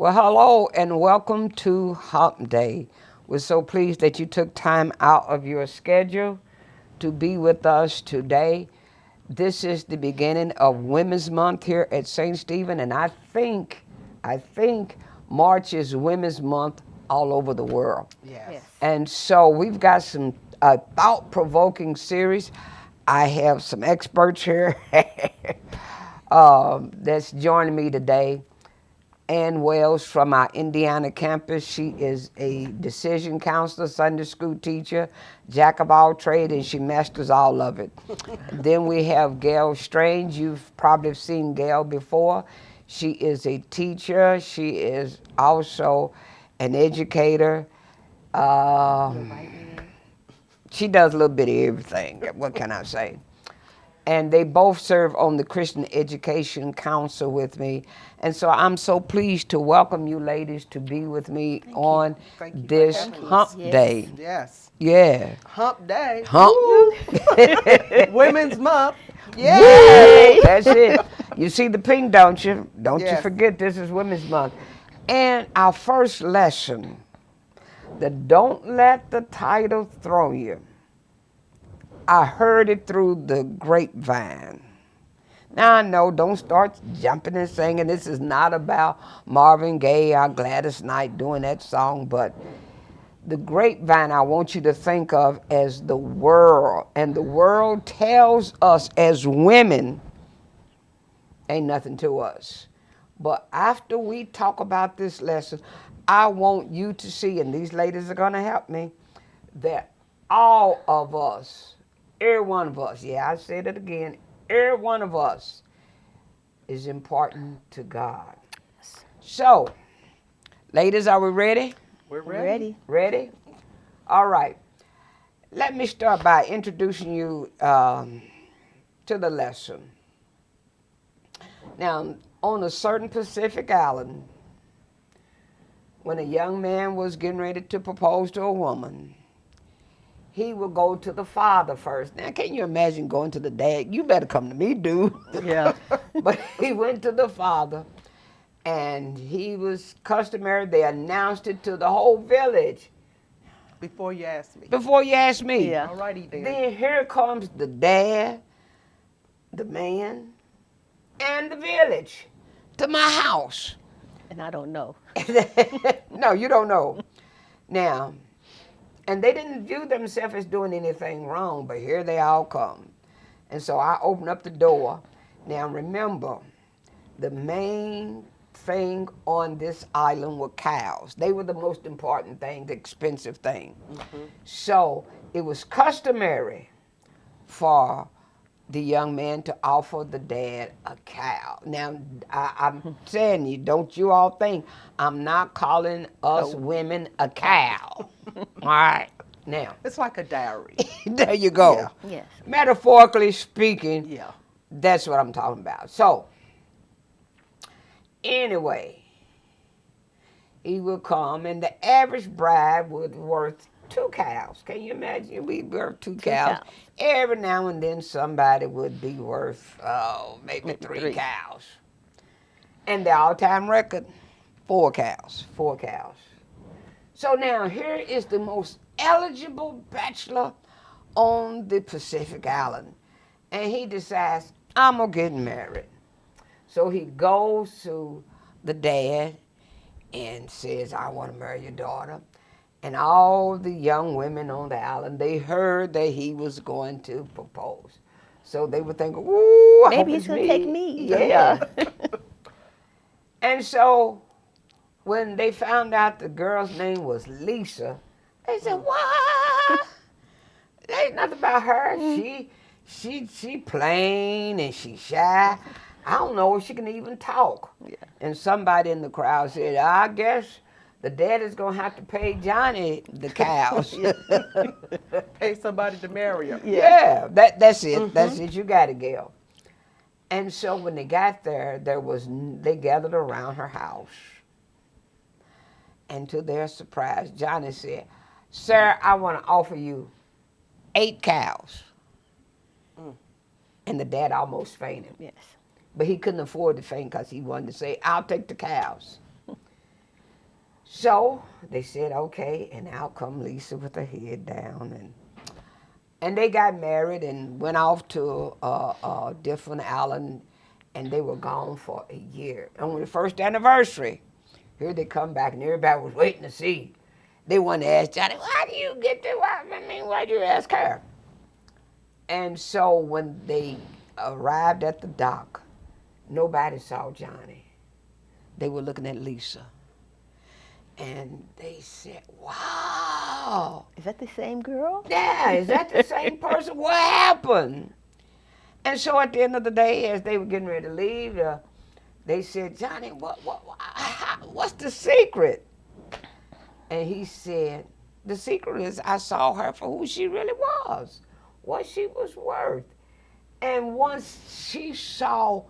Well, hello and welcome to Hump Day. We're so pleased that you took time out of your schedule to be with us today. This is the beginning of Women's Month here at St. Stephen, and I think March is Women's Month all over the world. Yes. And so we've got some thought-provoking series. I have some experts here that's joining me today. Ann Wells from our Indiana campus. She is a decision counselor, Sunday school teacher, jack of all trades, and she masters all of it. Then we have Gail Strange. You've probably seen Gail before. She is a teacher. She is also an educator. She does a little bit of everything. What can I say? And they both serve on the Christian Education Council with me. And so I'm so pleased to welcome you ladies to be with me on Thank you for this having us. hump day. Yes. Yeah. Hump day. Hump. Woo. Women's Month. Yeah, Yay. that's it. You see the pink, don't you? Don't you Yes. forget this is Women's Month. And our first lesson, the don't let the title throw you. I heard it through the grapevine. Now I know, don't start jumping and singing. This is not about Marvin Gaye or Gladys Knight doing that song, but the grapevine I want you to think of as the world. And the world tells us as women, ain't nothing to us. But after we talk about this lesson, I want you to see, and these ladies are going to help me, that all of us, every one of us, yeah, I said it again, every one of us is important to God. So, ladies, are we ready? We're ready. Ready? All right. Let me start by introducing you to the lesson. Now, on a certain Pacific island, when a young man was getting ready to propose to a woman, he would go to the father first. Now, can you imagine going to the dad? You better come to me, dude. Yeah. But he went to the father, and he was customary. They announced it to the whole village. Before you ask me. Before you ask me. Yeah. All righty then. Then here comes the dad, the man, and the village to my house. And I don't know. No, you don't know. Now, and they didn't view themselves as doing anything wrong, but here they all come. And so I opened up the door. Now remember, the main thing on this island were cows. They were the most important thing, the expensive thing. Mm-hmm. So it was customary for the young man to offer the dad a cow. Now, I'm saying you, don't you all think I'm not calling us women a cow. All right. Now, It's like a dowry. there you go. Yeah. Yes. Metaphorically speaking, Yeah. that's what I'm talking about. So, anyway, he would come, and the average bride would worth 2 cows. Can you imagine? We worth two cows. cows. Every now and then somebody would be worth, maybe Maybe three three. cows. And the all-time record, 4 cows. 4 cows. So now here is the most eligible bachelor on the Pacific Island. And he decides, I'm going to get married. So he goes to the dad and says, I want to marry your daughter. And all the young women on the island, they heard that he was going to propose. So they were thinking, ooh, I hope Maybe it's he's going to take me. Yeah. And so when they found out the girl's name was Lisa, they said, what? There ain't nothing about her. She plain and she shy. I don't know if she can even talk. Yeah. And somebody in the crowd said, I guess the daddy's going to have to pay Johnny the cows. Pay somebody to marry her. Yeah, that's it. That's it. You got it, Gail. And so when they got there, they gathered around her house. And to their surprise, Johnny said, sir, I want to offer you 8 cows. And the dad almost fainted. Yes. But he couldn't afford to faint because he wanted to say, I'll take the cows. So they said, okay, and out come Lisa with her head down, and they got married and went off to a different island, and they were gone for a year. And on the first anniversary, here they come back, and everybody was waiting to see. They wanted to ask Johnny, why do you get to, why'd you ask her? And so when they arrived at the dock, nobody saw Johnny. They were looking at Lisa. And they said, wow. Is that the same girl? Yeah, is that the same person? What happened? And so at the end of the day, as they were getting ready to leave, they said, Johnny, what's the secret? And he said, the secret is I saw her for who she really was, what she was worth. And once she saw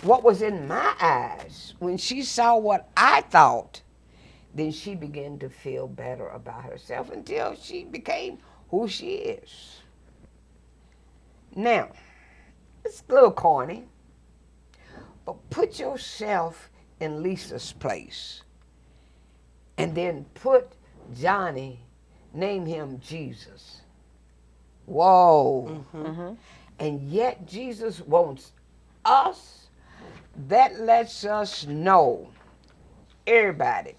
what was in my eyes, when she saw what I thought, then she began to feel better about herself until she became who she is. Now, it's a little corny, but put yourself in Lisa's place and then put Johnny, name him Jesus. Whoa. Mm-hmm. And yet Jesus wants us. That lets us know everybody.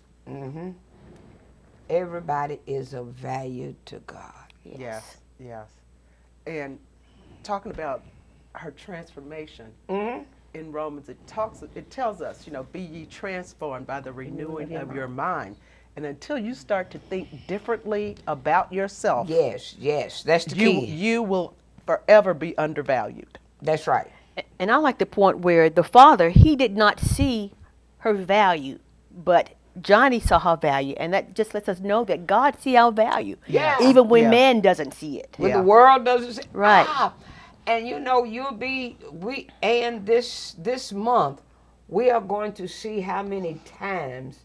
Everybody is of value to God. Yes, yes. And talking about her transformation in Romans, it tells us, be ye transformed by the renewing of your mind. And until you start to think differently about yourself, yes, that's the key. You will forever be undervalued. That's right. And I like the point where the father, he did not see her value, but Johnny saw her value, and that just lets us know that God see our value, even when man doesn't see it. When the world doesn't see, right? And this month we are going to see how many times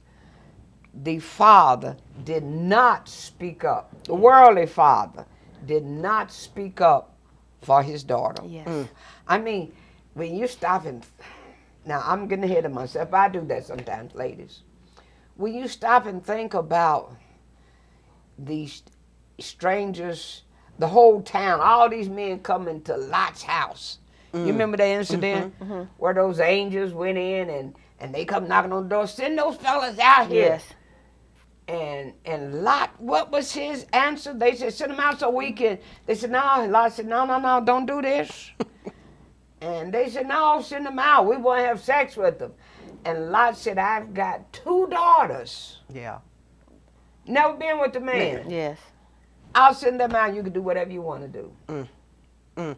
the father did not speak up. The worldly father did not speak up for his daughter. Yes. I mean, when you stop and now I'm getting ahead of myself. I do that sometimes, ladies. When you stop and think about these strangers, the whole town, all these men coming to Lot's house. You remember the incident where those angels went in and they come knocking on the door, send those fellas out here. Yes. And Lot, what was his answer? They said, send them out so we can. They said, no. And Lot said, no, don't do this. And they said, no, send them out. We want to have sex with them. And Lot said, I've got 2 daughters. Yeah. Never been with the man. Yes. I'll send them out. You can do whatever you want to do.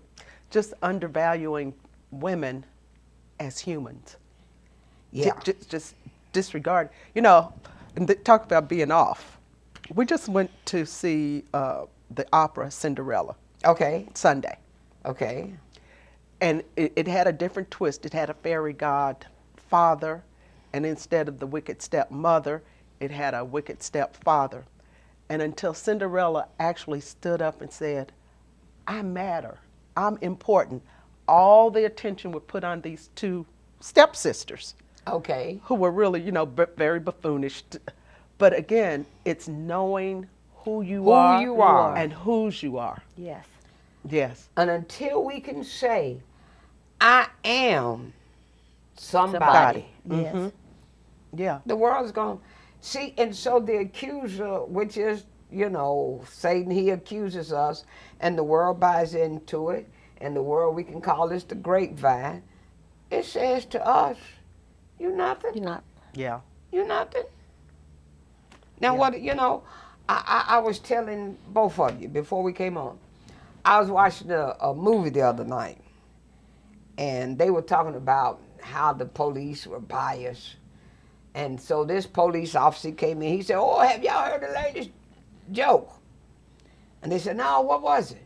Just undervaluing women as humans. Yeah. Just disregard. And talk about being off. We just went to see the opera Cinderella. Okay. Sunday. Okay. And it had a different twist. It had a fairy god father, and instead of the wicked stepmother, it had a wicked stepfather. And until Cinderella actually stood up and said, I matter, I'm important, all the attention was put on these 2 stepsisters. Okay. Who were really, very buffoonish. But again, it's knowing who you are and whose you are. Yes. Yes. And until we can say, I am somebody. Yes. Yeah. The world's going to see. And so the accuser, which is, Satan, he accuses us, and the world buys into it. And the world, we can call this the grapevine. It says to us, you nothing. You're not. Yeah. You nothing. Now I was telling both of you before we came on. I was watching a movie the other night, and they were talking about how the police were biased. And so this police officer came in. He said, oh, have y'all heard the latest joke? And they said, no, what was it?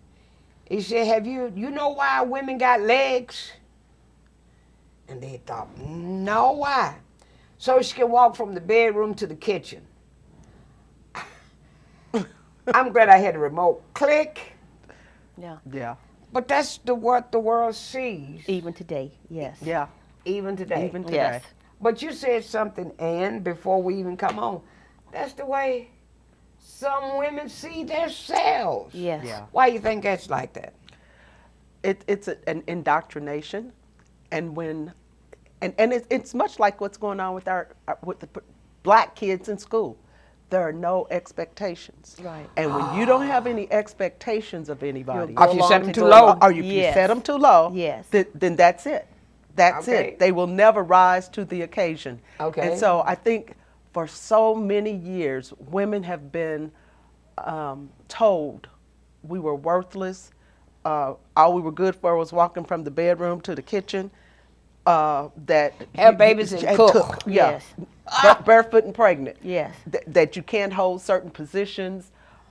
He said, you know why women got legs? And they thought, no, why? So she can walk from the bedroom to the kitchen. I'm glad I had a remote. Click. Yeah. Yeah. But that's what the world sees. Even today. Yes. Yeah. Even today. Even today. Yes. But you said something, Ann, before we even come on. That's the way some women see themselves. Yes. Yeah. Why you think that's like that? It's an indoctrination, and it's much like what's going on with with the black kids in school. There are no expectations. Right. And when you don't have any expectations of anybody, Or if you Go set along them to too go low. along. or if you Yes. set them too low, Yes. then that's it. That's Okay. it. They will never rise to the occasion. Okay. And so I think for so many years, women have been told we were worthless. All we were good for was walking from the bedroom to the kitchen. That Have babies and cook. Yeah. Yes. Barefoot and pregnant. Yes. That you can't hold certain positions.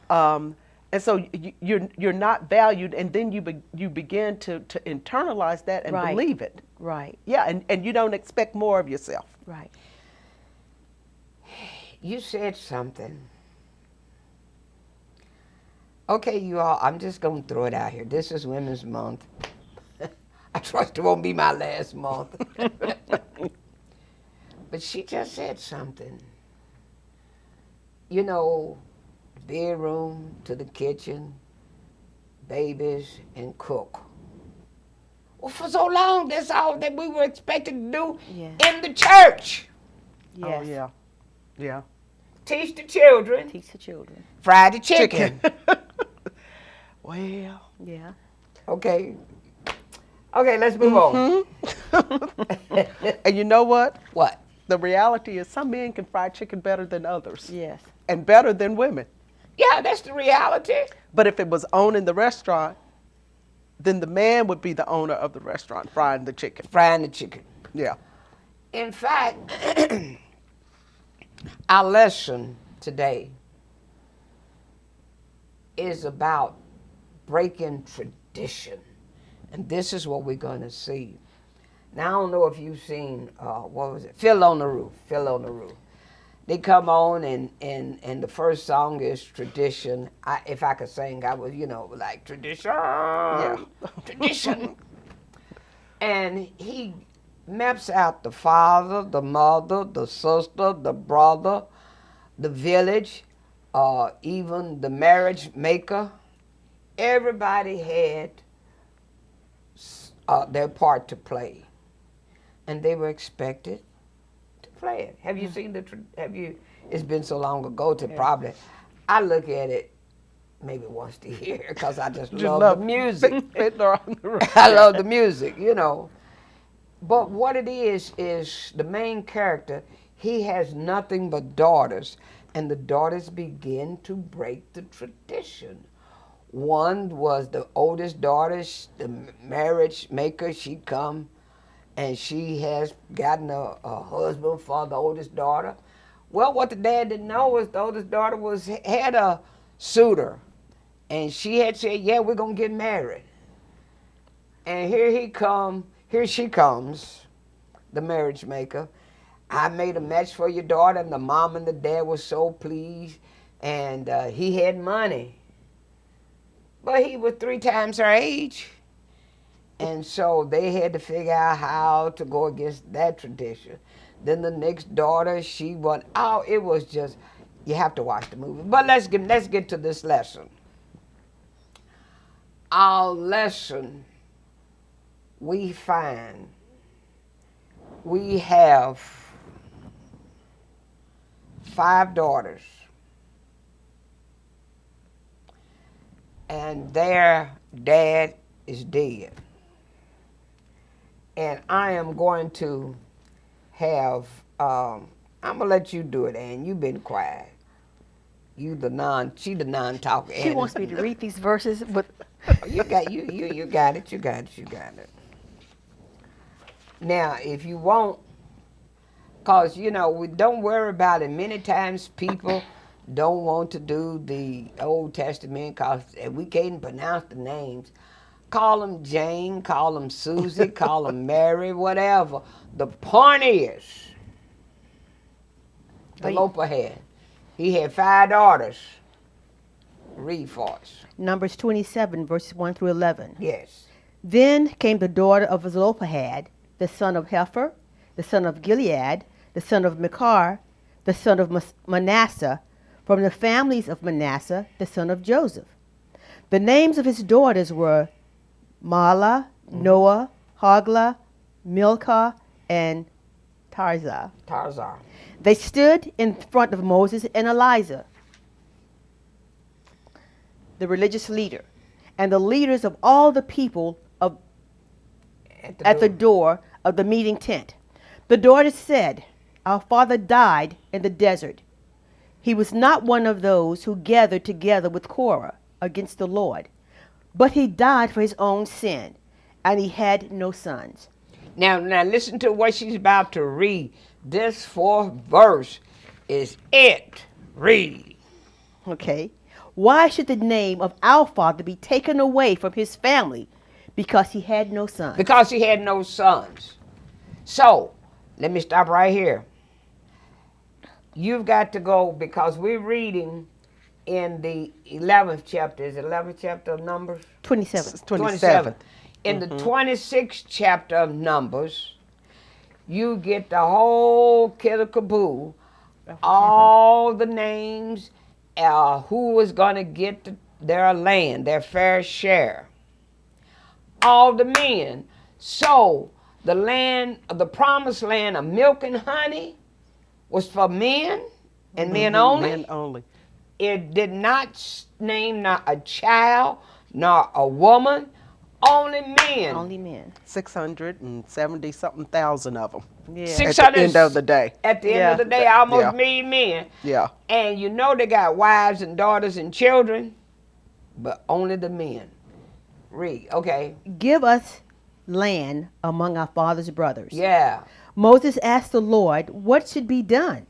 And so you're not valued, and then you begin to internalize that and Right. believe it. Right. Yeah, and you don't expect more of yourself. Right. You said something. Okay, you all, I'm just going to throw it out here. This is Women's Month. I trust it won't be my last month. But she just said something. You know, bedroom to the kitchen, babies, and cook. Well, for so long, that's all that we were expected to do Yes. in the church. Yes. Oh yeah, yeah. Teach the children, Teach the children. fry the chicken. Well, Yeah. Okay. Okay, let's move on. and you know what? What? The reality is some men can fry chicken better than others, Yes. and better than women. Yeah, that's the reality. But if it was owning the restaurant, then the man would be the owner of the restaurant, frying the chicken. Frying the chicken. Yeah. In fact, our lesson today is about breaking tradition. And this is what we're going to see. Now, I don't know if you've seen, what was it? Phil on the Roof. Phil on the Roof. They come on, and the first song is Tradition. If I could sing, I would, like Tradition. Yeah. Tradition. And he maps out the father, the mother, the sister, the brother, the village, even the marriage maker. Everybody had their part to play, and they were expected to play it. Have you seen it's been so long ago to probably, I look at it maybe once a year because I just love the music. Fiddler on the Roof. I love the music, But what it is the main character, he has nothing but daughters, and the daughters begin to break the tradition. One was the oldest daughter, the marriage maker. She come, and she has gotten a husband for the oldest daughter. Well, what the dad didn't know was the oldest daughter had a suitor, and she had said, "Yeah, we're gonna get married." And here she comes, the marriage maker. I made a match for your daughter, and the mom and the dad were so pleased, and he had money. But he was 3 times her age. And so they had to figure out how to go against that tradition. Then the next daughter, she went out. It was just, you have to watch the movie. But let's get to this lesson. Our lesson, we find we have 5 daughters. And their dad is dead. And I am going to have, I'm going to let you do it, Ann. You've been quiet. She the non-talker. She wants me to read these verses, but You got it. Now, if you won't, because, we don't worry about it. Many times people don't want to do the Old Testament because we can't pronounce the names. Call them Jane, call them Susie, call them Mary, whatever. The point is, Zelophehad, he had 5 daughters. Read for us. Numbers 27, verses 1 through 11. Yes. Then came the daughter of Zelophehad, the son of Hepher, the son of Gilead, the son of Machir, the son of Manasseh, from the families of Manasseh, the son of Joseph. The names of his daughters were Mahlah, Noah, Hoglah, Milcah, and Tirzah. Tarzan. They stood in front of Moses and Elijah, the religious leader, and the leaders of all the people at the door of the meeting tent. The daughters said, "Our father died in the desert. He was not one of those who gathered together with Korah against the Lord, but he died for his own sin, and he had no sons." Now listen to what she's about to read. This fourth verse is it. Read. Okay. Why should the name of our father be taken away from his family? Because he had no sons. Because he had no sons. So, let me stop right here. You've got to go, because we're reading in the 11th chapter. Is it 11th chapter of Numbers? 27. 27. In the 26th chapter of Numbers, you get the whole kit of caboodle, all the names, who was going to get their land, their fair share. All the men. So the land, the promised land of milk and honey was for men and men only. Men only. It did not name not a child nor a woman, only men. Only men. 670 something thousand of them. Yeah. At 600 the end of the day. At the end Yeah. of the day, almost Yeah. million men. Yeah. And you know they got wives and daughters and children, but only the men. Read, okay. Give us land among our father's brothers. Yeah. Moses asked the Lord what should be done.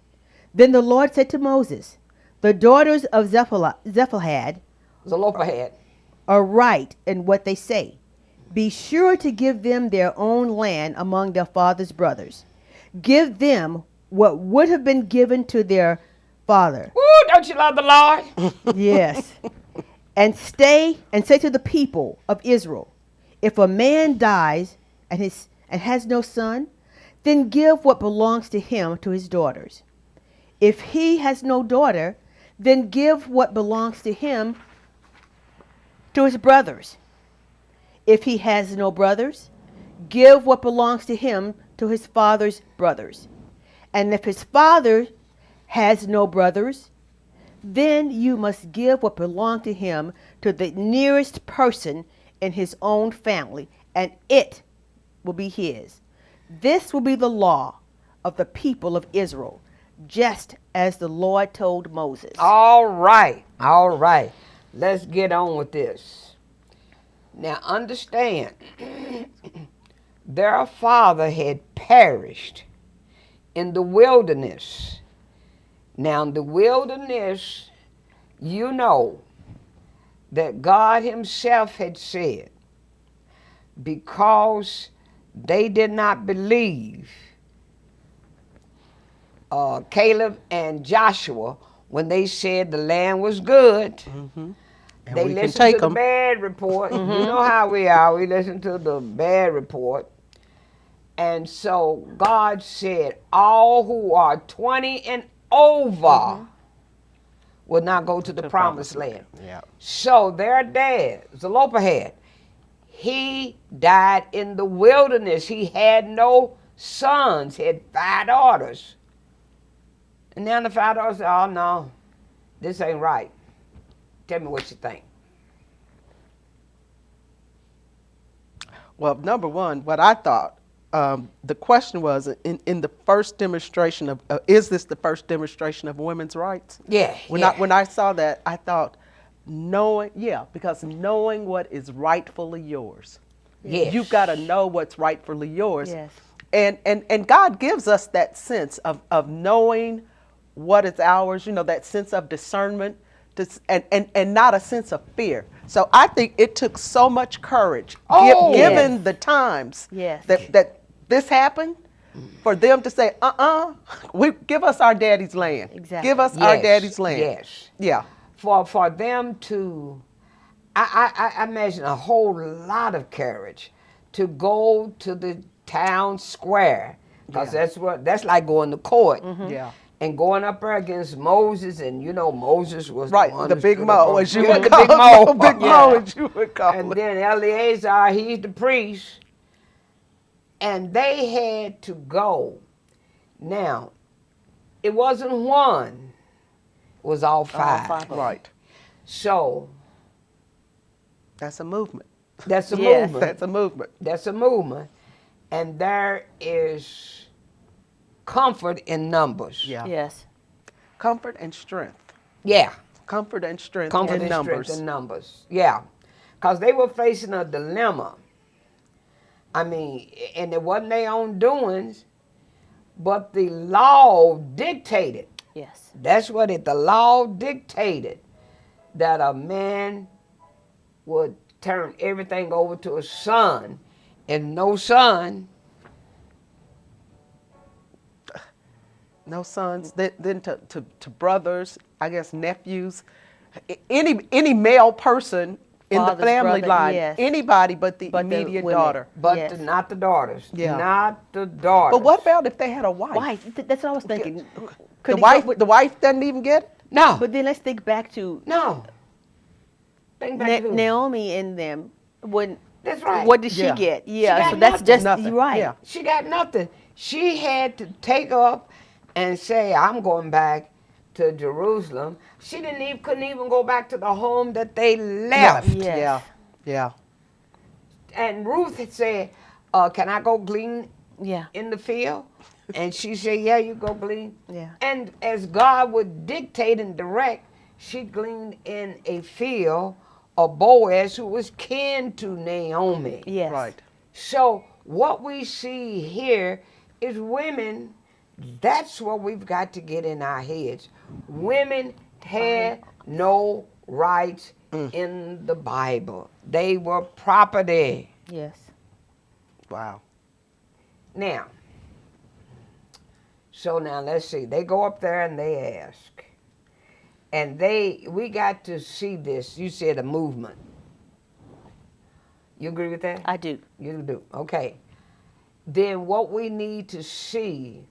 Then the Lord said to Moses, "The daughters of Zephahad Zelophehad. are right in what they say. Be sure to give them their own land among their father's brothers. Give them what would have been given to their father." Woo, don't you love the Lord? Yes. And say to the people of Israel, if a man dies and has no son, then give what belongs to him to his daughters. If he has no daughter, then give what belongs to him to his brothers. If he has no brothers, give what belongs to him to his father's brothers. And if his father has no brothers, then you must give what belongs to him to the nearest person in his own family, and it will be his. This will be the law of the people of Israel, just as the Lord told Moses. All right. All right. Let's get on with this. Now understand, their father had perished in the wilderness. Now in the wilderness, you know that God himself had said, because they did not believe Caleb and Joshua when they said the land was good. Mm-hmm. They listened to the bad report. Mm-hmm. You know how we are. We listen to the bad report. And so God said, all who are 20 and over will not go to the promised land. Yeah. So their dad, Zelophehad, he died in the wilderness. He had no sons. He had 5 daughters. And now the 5 daughters said, oh no, this ain't right. Tell me what you think. Well, number one, what I thought, the question was in the first demonstration of, is this the first demonstration of women's rights? Yeah. When I saw that, I thought, because knowing what is rightfully yours. Yes. You've got to know what's rightfully yours. Yes. And God gives us that sense of knowing what is ours, that sense of discernment, and not a sense of fear. So I think it took so much courage, given the times that this happened, for them to say, we give us our daddy's land. Exactly. Give us our daddy's land. Yes. Yeah. For them to, I imagine a whole lot of courage to go to the town square Because Yeah. that's like going to court. Yeah. And going up there against Moses, and Moses was Right, the one the that big stood Mo, up on- as you yeah, would the call big Mo. it. Big Mo, as you would call And it. then Eleazar, he's the priest. And they had to go. Now, it wasn't one, it was all five. five of them. Right. So, That's a movement. that's a Yes. movement. That's a movement. That's a movement. And there is comfort in numbers. Yeah. Yes. Comfort and strength. Yeah. Comfort and strength Comfort in and numbers. strength in numbers. Yeah. Because they were facing a dilemma. I mean, and it wasn't their own doings, but the law dictated. Yes. That's what the law dictated, that a man would turn everything over to a son, and no son. No sons. Then to brothers, I guess nephews, any male person in Father's the family brother, line, yes. anybody but the But the immediate women. daughter. But Yes. not the daughters. Yeah. Not the daughters. But what about if they had a wife? Wife. That's what I was thinking. The Could he wife, go with- the wife doesn't even get it. No. But then let's think back to No. Think back to who? Naomi and them. When That's right. what did she Yeah. get? Yeah. got So that's nothing. just Nothing. right. Yeah. She got nothing. She had to take up and say, I'm going back to Jerusalem. She couldn't even go back to the home that they left. Yes. Yeah. Yeah. And Ruth had said, can I go glean Yeah. in the field? And she said, yeah, you go glean. Yeah. And as God would dictate and direct, she gleaned in a field of Boaz, who was kin to Naomi. Yes. Right. So what we see here is women, that's what we've got to get in our heads. Women had no rights in the Bible. They were property. Yes. Wow. Now, so now let's see. They go up there and they ask. And we got to see this. You said a movement. You agree with that? I do. You do. Okay. Then what we need to see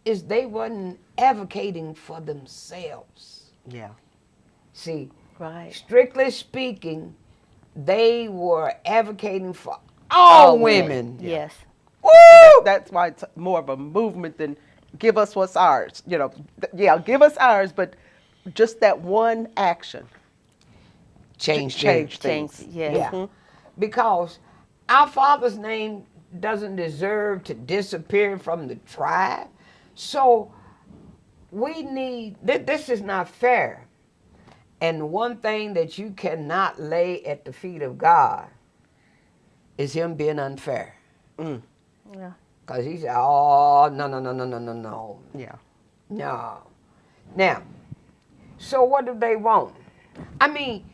is they wasn't advocating for themselves. Yeah. See, Right. strictly speaking, they were advocating for all women. Yes. Woo! That's why it's more of a movement than give us what's ours. Yeah, give us ours, but just that one action. Change Change things. things. Yes. Yeah. Because our Father's name doesn't deserve to disappear from the tribe. So we need, this is not fair. And one thing that you cannot lay at the feet of God is him being unfair. Yeah. Because he said, oh, no. Yeah. No. Now, so what do they want? I mean,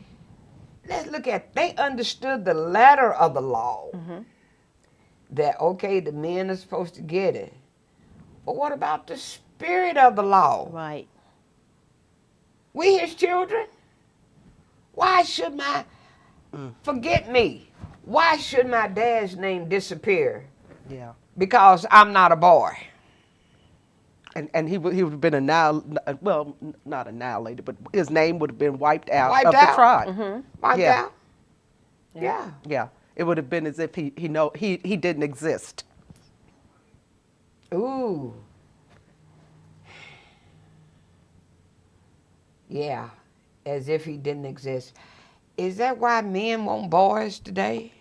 let's look at, they understood the letter of the law. That, okay, the men are supposed to get it. But what about the spirit of the law? Right. We his children. Why should forget me? Why should my dad's name disappear? Yeah. Because I'm not a boy. And he would have been not annihilated, but his name would have been wiped out Wiped of out. the tribe. Wiped Yeah. out. Yeah. Yeah. It would have been as if he didn't exist. Ooh. Yeah. As if he didn't exist. Is that why men want boys today?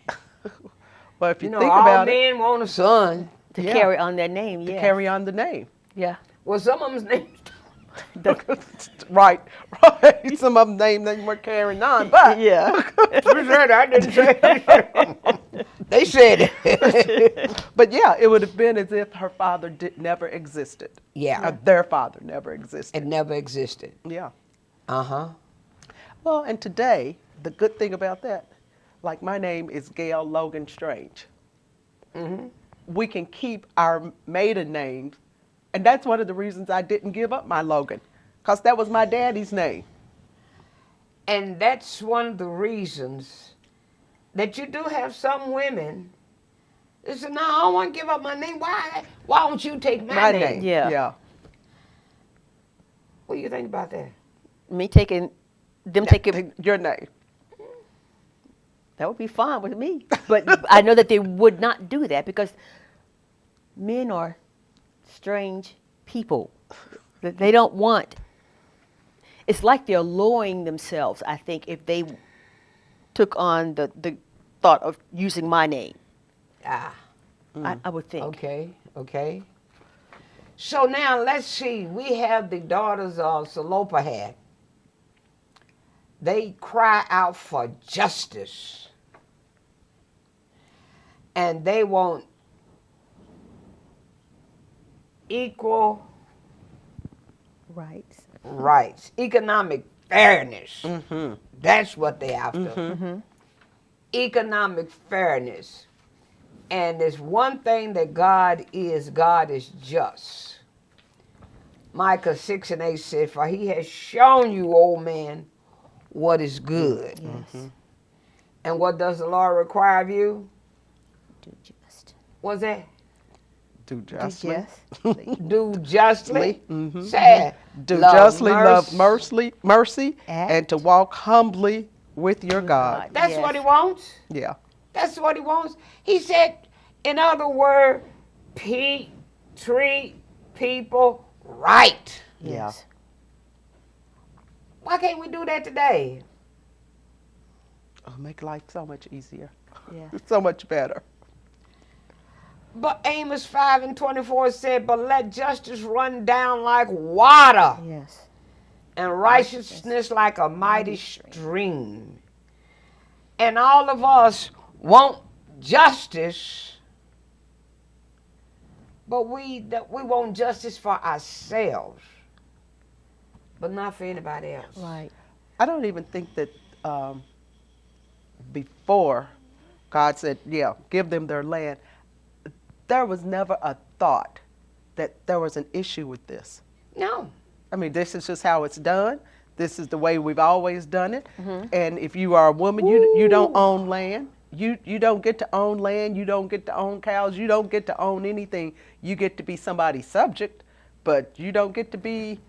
Well, if you, You know, think all about it, men want a son. To Yeah. carry on their name. to Yes. carry on the name. Yeah. Well, some of them's names. Right. Some of them names they weren't carrying on, but Yeah. Who said I didn't say it? They said it. but yeah, it would have been as if her father never existed. Yeah. Their father never existed. It never existed. Yeah. Uh-huh. Well, and today, the good thing about that, like my name is Gail Logan Strange. We can keep our maiden names, and that's one of the reasons I didn't give up my Logan, because that was my daddy's name. And that's one of the reasons that you do have some women They said, no, I don't want to give up my name. Why? Why don't you take my, My name? name. Yeah. Yeah. What do you think about that? Me taking, them taking, Your name. that would be fine with me. But I know that they would not do that because men are strange people. They don't want, it's like they're lowering themselves, I think, if they took on the thought of using my name. Ah, I would think. okay. So now let's see. We have the daughters of Zelophehad. They cry out for justice. And they want equal rights, economic fairness. That's what they after. Economic fairness. And there's one thing that God is just. Micah 6:8 said, for he has shown you, old man, what is good. Yes. And what does the Lord require of you? Do just. What's that? Do justly. Do justly. Mhm. Say it. Do Love justly, mercy. love mercy, Act and to walk humbly with your with God. God. That's Yes. what he wants. Yeah. That's what he wants. He said, in other words, treat people right. Yes. Why can't we do that today? Oh, make life so much easier. Yeah. So much better. But Amos 5:24 said, but let justice run down like water Yes. and righteousness like a mighty stream. And all of us want justice, but we want justice for ourselves, but not for anybody else. Right. I don't even think that before God said, yeah, give them their land, there was never a thought that there was an issue with this. No. I mean, this is just how it's done. This is the way we've always done it. And if you are a woman, you don't own land. You don't get to own land. You don't get to own cows. You don't get to own anything. You get to be somebody's subject, but you don't get to be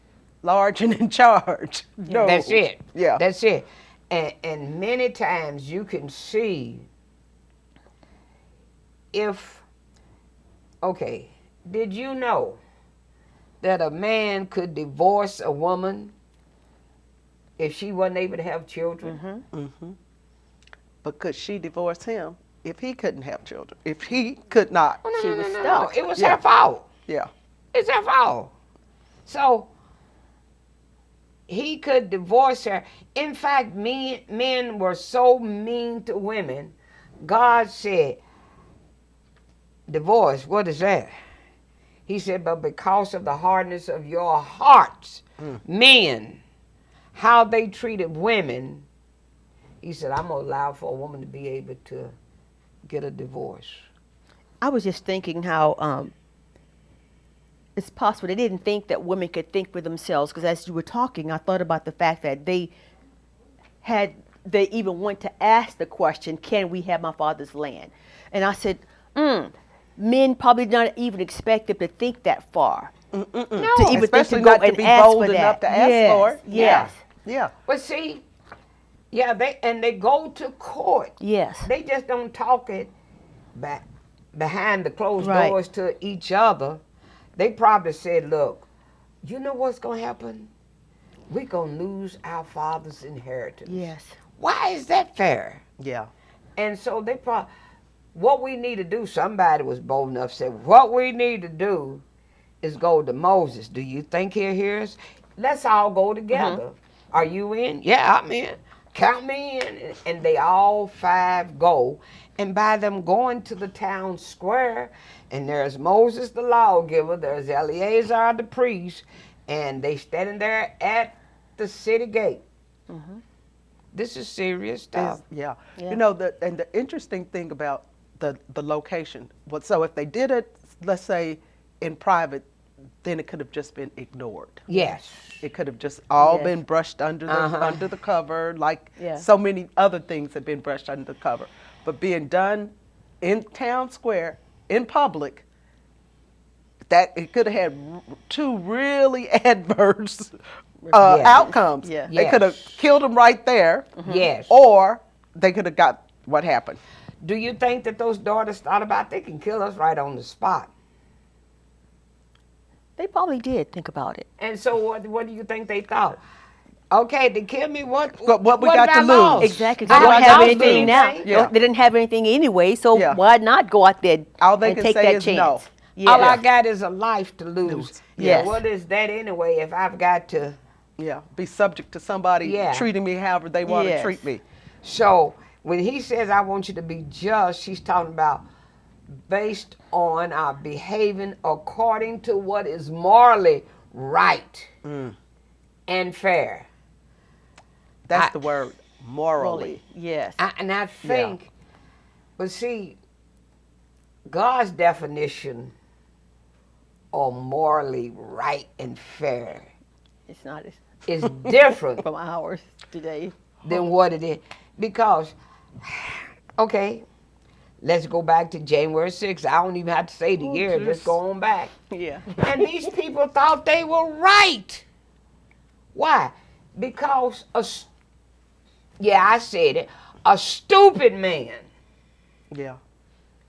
large and in charge. No. That's it. Yeah. That's it. And many times you can see if, okay, did you know that a man could divorce a woman if she wasn't able to have children? But could she divorce him if he couldn't have children? If he could not? Oh, no, She no, was no, no, stuck. no. It was Yeah. her fault. Yeah. It's her fault. So he could divorce her. In fact, men were so mean to women. God said, divorce, what is that? He said, but because of the hardness of your hearts, men, how they treated women, he said, I'm going to allow for a woman to be able to get a divorce. I was just thinking how it's possible they didn't think that women could think for themselves. Because as you were talking, I thought about the fact that they even went to ask the question, can we have my father's land? And I said, men probably not even expect them to think that far. No, To even Especially think to go not to and be ask bold for enough that. to ask for it. Yes. Yeah. but see, yeah, they go to court. Yes. They just don't talk it behind the closed Right. doors to each other. They probably said, look, you know what's going to happen? We're going to lose our father's inheritance. Yes. Why is that fair? Yeah. And so they probably, what we need to do, somebody was bold enough to say, what we need to do is go to Moses. Do you think he'll hear us? Let's all go together. Are you in? Yeah, I'm in. Count me in. And they all five go. And by them going to the town square, and there's Moses the lawgiver, there's Eleazar the priest, and they standing there at the city gate. This is serious stuff. Yeah. Yeah. You know, the interesting thing about the location, so if they did it, let's say, in private, then it could have just been ignored. Yes. It could have just all Yes. been brushed under the cover, like Yeah. so many other things have been brushed under the cover. But being done in town square, in public, that it could have had two really adverse Yes. outcomes. Yeah. They could have Yes. killed him right there, Yes. or they could have got what happened. Do you think that those daughters thought about they can kill us right on the spot? They probably did think about it. And so what do you think they thought? Okay, they killed me. What we got have to I lose? lost? Exactly. I They don't haven't have lost anything now. anything. Yeah. They didn't have anything anyway, so Yeah. why not go out there All they and can take say that is chance? no. Yeah. All I got is a life to lose. Yeah. Yes. What is that anyway if I've got to? Yeah, be subject to somebody Yeah. treating me however they want to Yes. treat me. So when he says, I want you to be just, she's talking about based on our behaving according to what is morally right and fair. That's I- the word, morally. Yes. And I think, but see, God's definition of morally right and fair It's not as is different from ours today. than what it is. Because, okay, let's go back to January 6th. I don't even have to say the year, just go on back. Yeah. And these people thought they were right. Why? Because, I said it, a stupid man Yeah.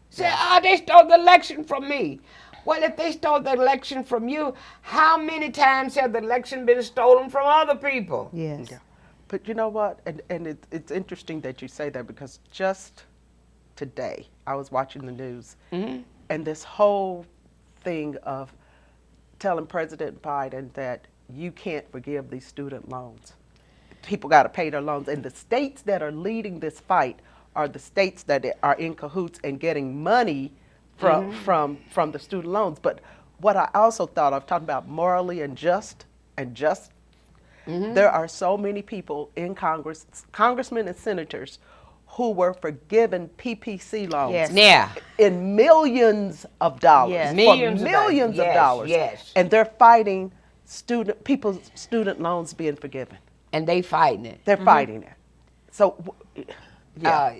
said, they stole the election from me. Well, if they stole the election from you, how many times have the election been stolen from other people? Yes. Yeah. But you know what? And it's interesting that you say that, because just today I was watching the news, and this whole thing of telling President Biden that you can't forgive these student loans. People got to pay their loans. And the states that are leading this fight are the states that are in cahoots and getting money from the student loans. But what I also thought of, talking about morally and just, there are so many people in Congress, congressmen and senators, who were forgiven PPC loans Yes. Yeah. in millions of dollars, Yes. for Millions of millions dollars. of Yes, dollars, yes. and they're fighting people's student loans being forgiven. And they fighting it. They're fighting it. So, yeah.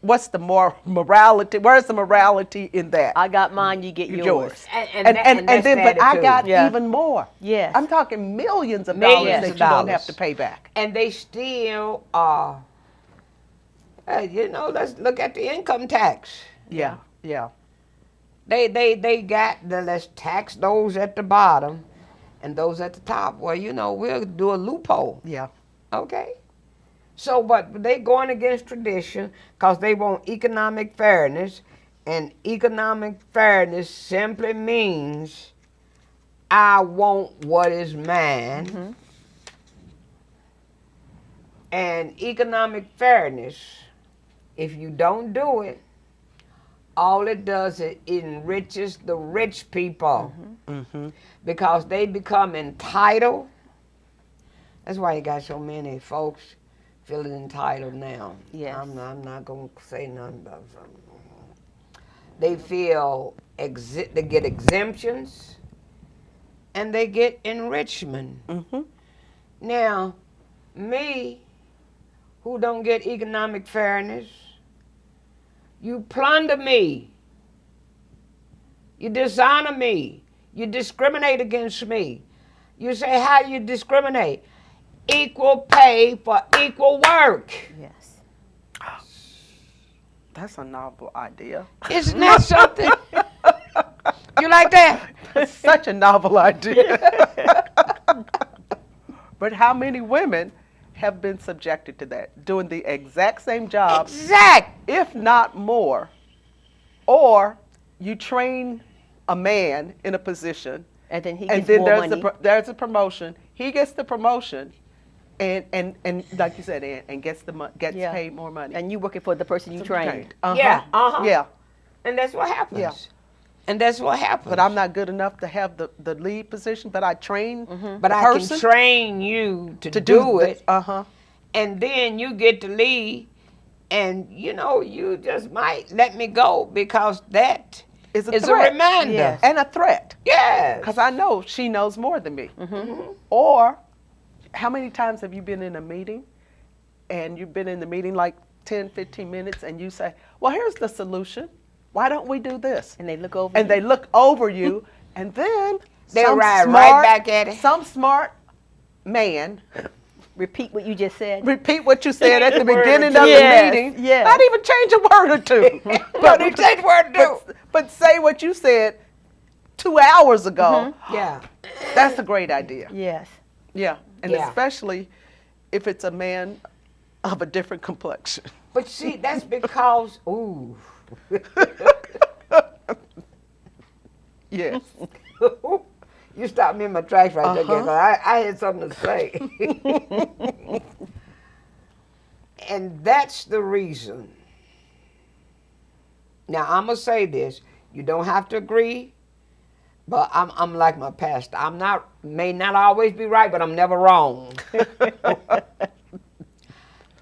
What's the morality? Where's the morality in that? I got mine, you get yours. And that's then, the but I attitude. got Yeah. even more. Yes. I'm talking millions of Millions dollars of that you don't have dollars. to pay back. And they still let's look at the income tax. Yeah, yeah. They got let's tax those at the bottom and those at the top. Well, we'll do a loophole. Yeah. Okay. So, but they going against tradition because they want economic fairness, and economic fairness simply means I want what is mine. And economic fairness, if you don't do it, all it does is it enriches the rich people because they become entitled. That's why you got so many folks feeling entitled now. Yes. I'm not going to say nothing about something. They feel they get exemptions and they get enrichment. Now, me, who don't get economic fairness, you plunder me. You dishonor me. You discriminate against me. You say, how do you discriminate? Equal pay for equal work. Yes. That's a novel idea. Isn't that something? You like that? It's such a novel idea. But how many women have been subjected to that, doing the exact same job, if not more? Or you train a man in a position, And then he and gets then more money. there's a promotion. He gets the promotion, and like you said, and gets Yeah. paid more money. And you working for the person you trained. Yeah, Yeah. And that's what happens. Yeah. And that's what happens. But I'm not good enough to have the lead position, but I train But the I person can train you to to do it. Uh-huh. And then you get to lead, and you just might let me go because that Is a is a threat. reminder. Yes. And a threat. Yes. Because I know she knows more than me. Or how many times have you been in a meeting and you've been in the meeting like 10, 15 minutes and you say, well, here's the solution. why don't we do this? And they look over. And they look over you, and then They'll ride right back at it. Some smart man repeat what you just said. repeat what you said at the Word or beginning two. of Yes, the meeting. yes. Not even change a word or two. But they change word or two. But say what you said 2 hours ago. Yeah. That's a great idea. Yes. Yeah, and Yeah. especially if it's a man of a different complexion. But see, that's because, ooh. Yes. You stopped me in my tracks right there, 'cause I had something to say. And that's the reason. Now, I'm going to say this. You don't have to agree, but I'm like my pastor. May not always be right, but I'm never wrong.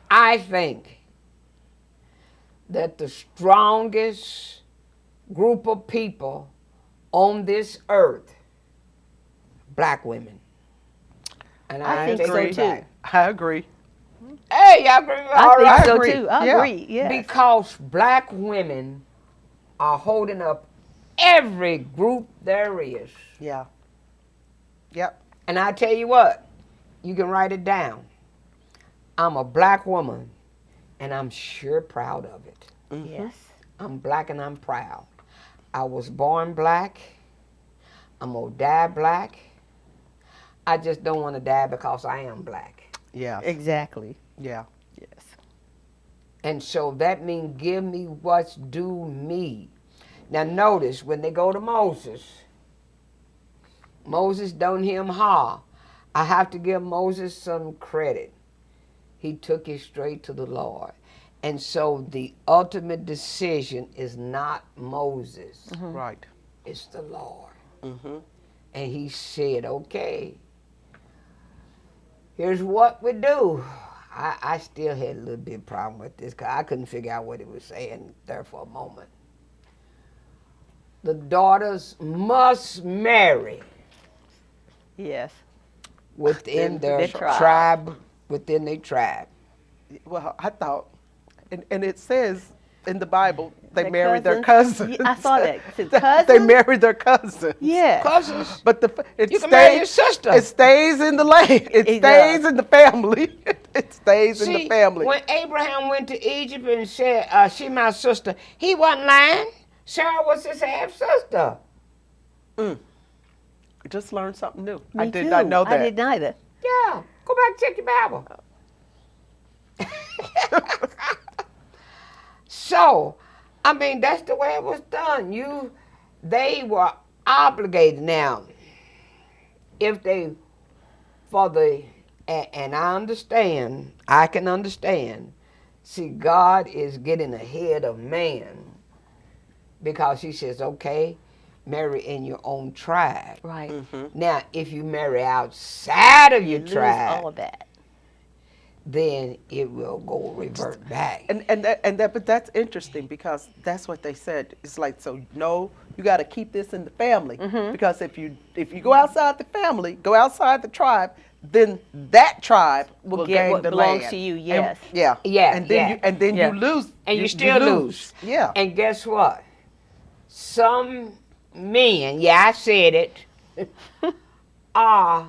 I think that the strongest group of people on this earth, black women. And I think take so, it too. back. I agree. Hey, y'all agree with me? I All think right. so agree. too. I Yeah. agree. Yes. Because black women are holding up every group there is. Yeah. Yep. And I tell you what, you can write it down. I'm a black woman, and I'm sure proud of it. Yes. I'm black and I'm proud. I was born black. I'm gonna die black. I just don't want to die because I am black. Yeah. Exactly. Yeah. Yes. And so that means give me what's due me. Now notice when they go to Moses, Moses done him ha. I have to give Moses some credit. He took it straight to the Lord. And so the ultimate decision is not Moses. Right. It's the Lord. Mm-hmm. And he said, okay, here's what we do. I still had a little bit of problem with this because I couldn't figure out what he was saying there for a moment. The daughters must marry Yes. within their their tribe. tribe, within their tribe. Well, I thought, and it says in the Bible, they Their married their cousins? cousins. Yeah, I saw that. It said They cousins? married their cousins. Yes. Cousins. But it You can marry your stays. sister. It stays in the land. It It stays does. in the family. It stays in See, the family. when Abraham went to Egypt and said, she my sister, he wasn't lying. Sarah was his half-sister. Just learned something new. Me I did too. not know that. I didn't either. Yeah, go back and check your Bible. So, I mean, that's the way it was done. They were obligated. Now, if they, and I can understand, see, God is getting ahead of man because he says, okay, marry in your own tribe. Right. Now, if you marry outside of your You lose tribe, all of that. then it will go revert back. But that's interesting because that's what they said. It's like, so no, you got to keep this in the family because if you go outside the family, go outside the tribe, then that tribe will get gain what the belongs land. to you, And- yes. yeah. Yeah, And then yeah. you lose. And you still lose. Yeah. And guess what? Some men, I said it, are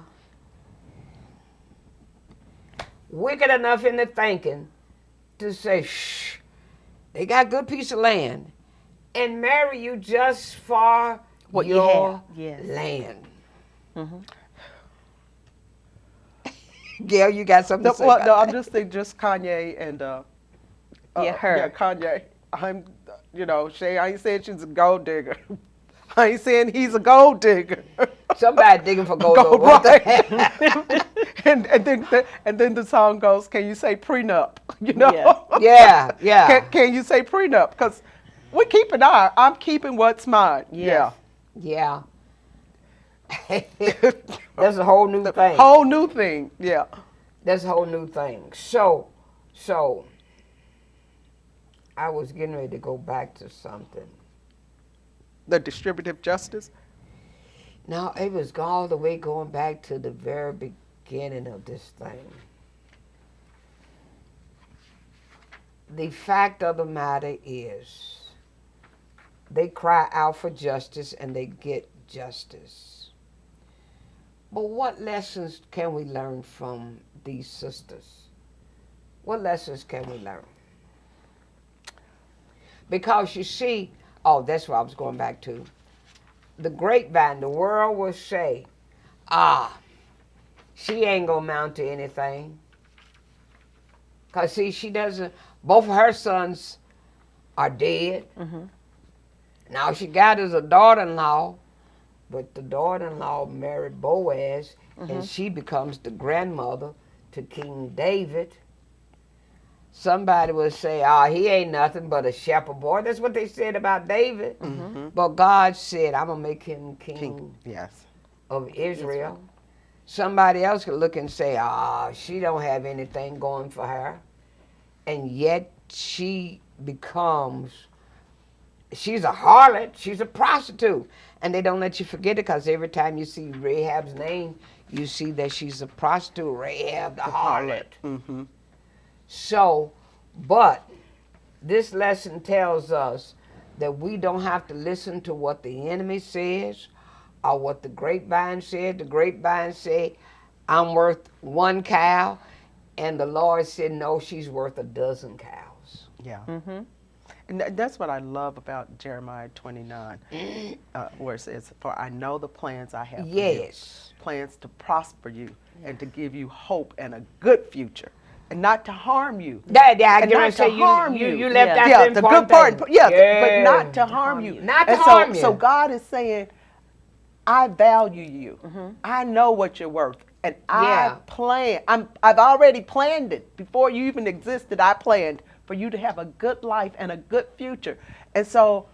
wicked enough in the thinking to say, shh, they got a good piece of land, and marry you just for What you your have, yes. land. Gail, you got something No, to say well, about no, that? I'm just thinking just Kanye and her. Yeah, Kanye. Shay, I ain't saying she's a gold digger. I ain't saying he's a gold digger. Somebody digging for gold. Gold, over there. right. and then the song goes, can you say prenup? Yeah. Yeah. Can you say prenup? Because we keep an eye. I'm keeping what's mine. Yes. Yeah. That's a whole new thing. Whole new thing. Yeah. That's a whole new thing. So, I was getting ready to go back to something. The distributive justice. No, it was all the way going back to the very beginning of this thing. The fact of the matter is, They cry out for justice and they get justice. But what lessons can we learn from these sisters? What lessons can we learn? Because you see, oh, that's what I was going back to. The grapevine, the world will say, she ain't gonna amount to anything. Because see, she doesn't, both of her sons are dead. Mm-hmm. Now she got is a daughter-in-law, but the daughter-in-law married Boaz, and she becomes the grandmother to King David. Somebody would say, he ain't nothing but a shepherd boy. That's what they said about David. Mm-hmm. But God said, I'm going to make him king Yes. of Israel. Somebody else could look and say, she don't have anything going for her. And yet she becomes, she's a harlot, she's a prostitute. And they don't let you forget it because every time you see Rahab's name, you see that she's a prostitute, Rahab the harlot. Mm-hmm. So, but this lesson tells us that we don't have to listen to what the enemy says or what the grapevine said. The grapevine said, I'm worth one cow. And the Lord said, no, she's worth 12 cows. Yeah. Mm-hmm. And that's what I love about Jeremiah 29, where it says, for I know the plans I have for you. Yes. Plans to prosper you and to give you hope and a good future. And not to harm you. I And get not to say to harm you left out Yeah, the the important good part. thing. Yeah, but not to harm you. Not to And harm you. So God is saying, I value you. Mm-hmm. I know what you're worth. And Yeah. I've already planned it. Before you even existed, I planned for you to have a good life and a good future. And so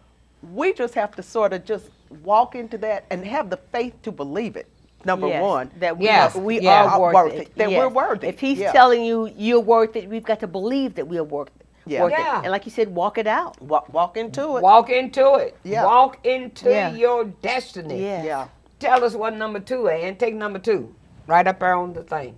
we just have to sort of just walk into that and have the faith to believe it. Number Yes, one. that we Yes, we yeah. are worth it. That we're worthy. If he's Yeah. telling you you're worth it, we've got to believe that we're worth it. Yeah. Worth Yeah. it. And like you said, walk it out. Walk into it. Walk into it. Yeah. Walk into Yeah. your destiny. Yes. Yeah. Tell us what number 2 is, and take number 2. Right up there on the thing.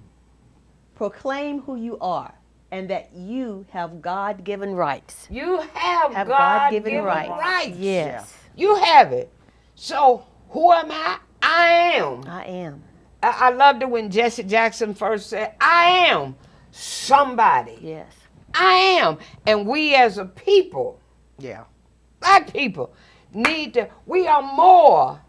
Proclaim who you are and that you have God-given rights. You have Have God-given God-given rights. Yes. You have it. So who am I? I am. I am. I loved it when Jesse Jackson first said, I am somebody. Yes. I am. And we as a people, Yeah. black people, we are more.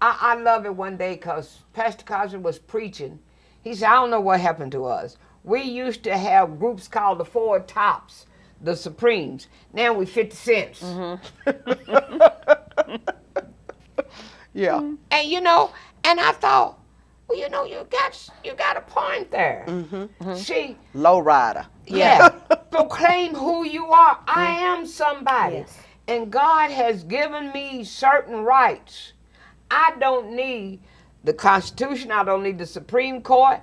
I love it one day because Pastor Cosby was preaching. He said, I don't know what happened to us. We used to have groups called the Four Tops, the Supremes. Now we 50 cents. Yeah. And and I thought, well, you got a point there. See, Low rider. yeah, proclaim who you are. I am somebody. Yes. And God has given me certain rights. I don't need the Constitution. I don't need the Supreme Court.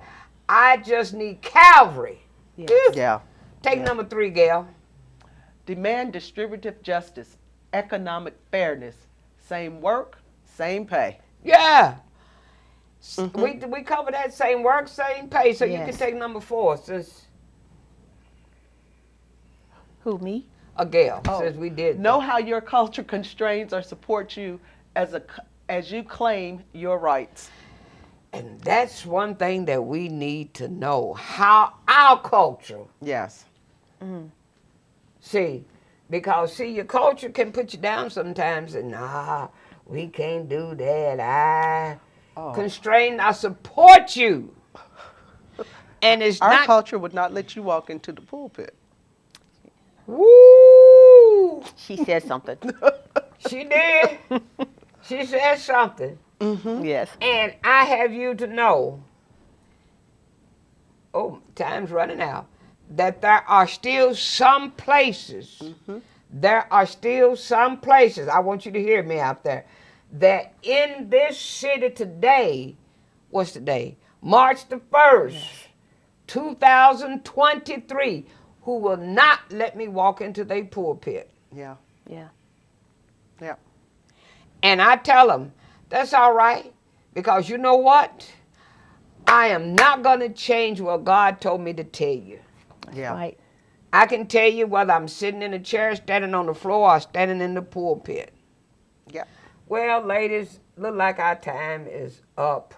I just need Calvary. Yes. Yeah. Take number 3, Gail. Demand distributive justice, economic fairness, same work, same pay. Yeah. We cover that same work, same pay. So you can Yes. take number 4 since Who, me? Gail, since we did. Know how your culture constrains or supports you as you claim your rights. And that's one thing that we need to know. How our culture. Yes. See, because your culture can put you down sometimes and we can't do that. Constrain, I support you. And it's Our not culture would not let you walk into the pulpit. woo. She said something. She did. She said something. Yes. And I have you to know, time's running out, that there are still some places, I want you to hear me out there, that in this city today, what's the day? March the 1st, 2023, who will not let me walk into their pulpit. Yeah. Yeah. Yeah. And I tell them, that's all right, because you know what? I am not going to change what God told me to tell you. Yeah. Right. I can tell you whether I'm sitting in a chair, standing on the floor, or standing in the pulpit. Yeah, Well, ladies, look like our time is up.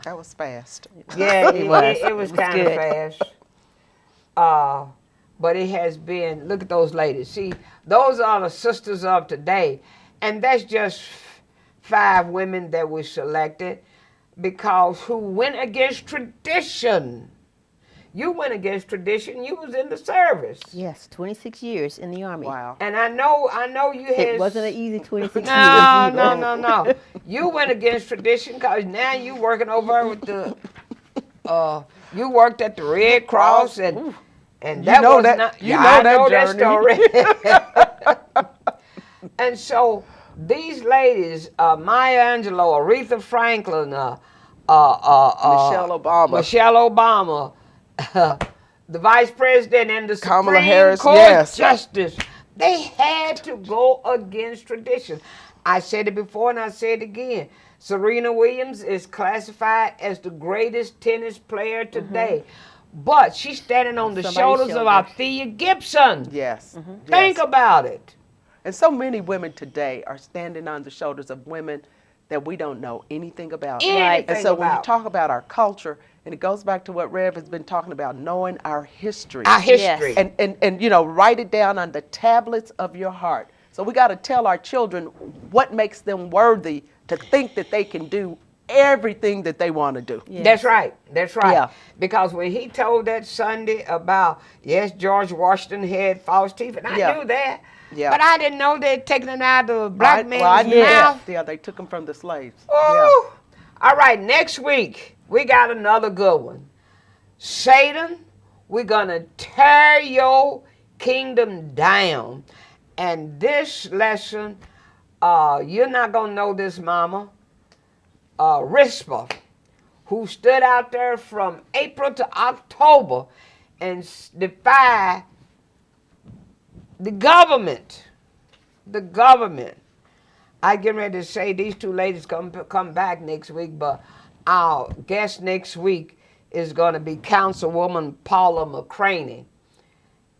that was fast. Yeah, It was. it was It was kind of good. fast. Uh, but it has been, look at those ladies. See, those are the sisters of today. And that's just 5 women that were selected because who went against tradition. You went against tradition. You was in the service. Yes, 26 years in the Army. Wow. And I know you had. It wasn't an easy 26 years No, either. no, no, no. You went against tradition because now you working over with the. You worked at the Red Cross and You that know was that- not. you Yeah, know I that know that journey. story. And so these ladies, Maya Angelou, Aretha Franklin, Michelle Obama. Michelle Obama, the Vice President, and the Kamala Supreme Harris, Court yes. Justice, they had to go against tradition. I said it before and I say it again. Serena Williams is classified as the greatest tennis player today. But she's standing on the Somebody's shoulders of shoulders. Althea Gibson. Yes. Think Yes. about it. And so many women today are standing on the shoulders of women that we don't know anything about. Anything And so when you about. talk about our culture, and it goes back to what Rev has been talking about, knowing our history. Our history. Yes. And you know, write it down on the tablets of your heart. So we got to tell our children what makes them worthy to think that they can do everything that they want to do. Yes. That's right. That's right. Yeah. Because when he told that Sunday about, yes, George Washington had false teeth, and I Yeah. knew that. Yeah. But I didn't know they'd taken it out of the black Well, I man's knew mouth. that. Yeah, they took them from the slaves. Ooh. All right, next week, we got another good one. Satan, we're going to tear your kingdom down. And this lesson, you're not going to know this, mama. Rispa, who stood out there from April to October and defied the government. The government. I get ready to say these 2 ladies come back next week, but our guest next week is going to be Councilwoman Paula McCraney.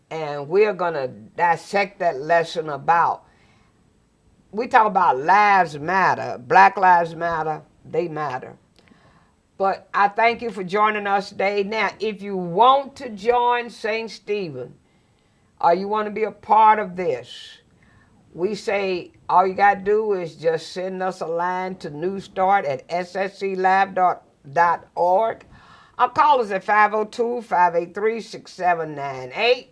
And we're going to dissect that lesson about, we talk about lives matter, Black Lives Matter, they matter. But I thank you for joining us today. Now, if you want to join St. Stephen, or you want to be a part of this, we say all you got to do is just send us a line to newstart@ssclive.org. Or call us at 502-583-6798.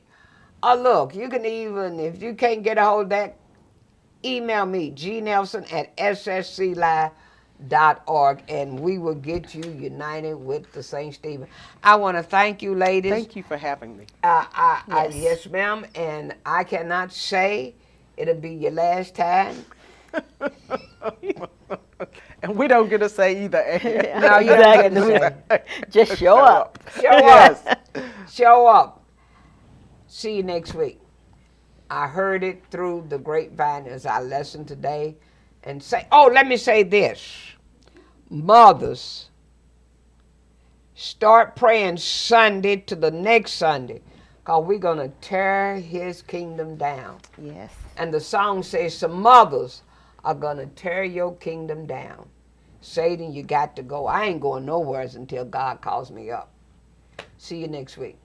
Or look, you can even, if you can't get a hold of that, email me, gnelson@ssclive.org, and we will get you united with the St. Stephen. I want to thank you, ladies. Thank you for having me. Yes, ma'am, and I cannot say it'll be your last time. And we don't get to say either. No, you don't get to say. Just show up. Show up. Show up. See you next week. I heard it through the grapevine as our lesson today. And say, oh, let me say this. Mothers, start praying Sunday to the next Sunday, because we're going to tear his kingdom down. Yes. And the song says some mothers are going to tear your kingdom down. Satan, you got to go. I ain't going nowhere until God calls me up. See you next week.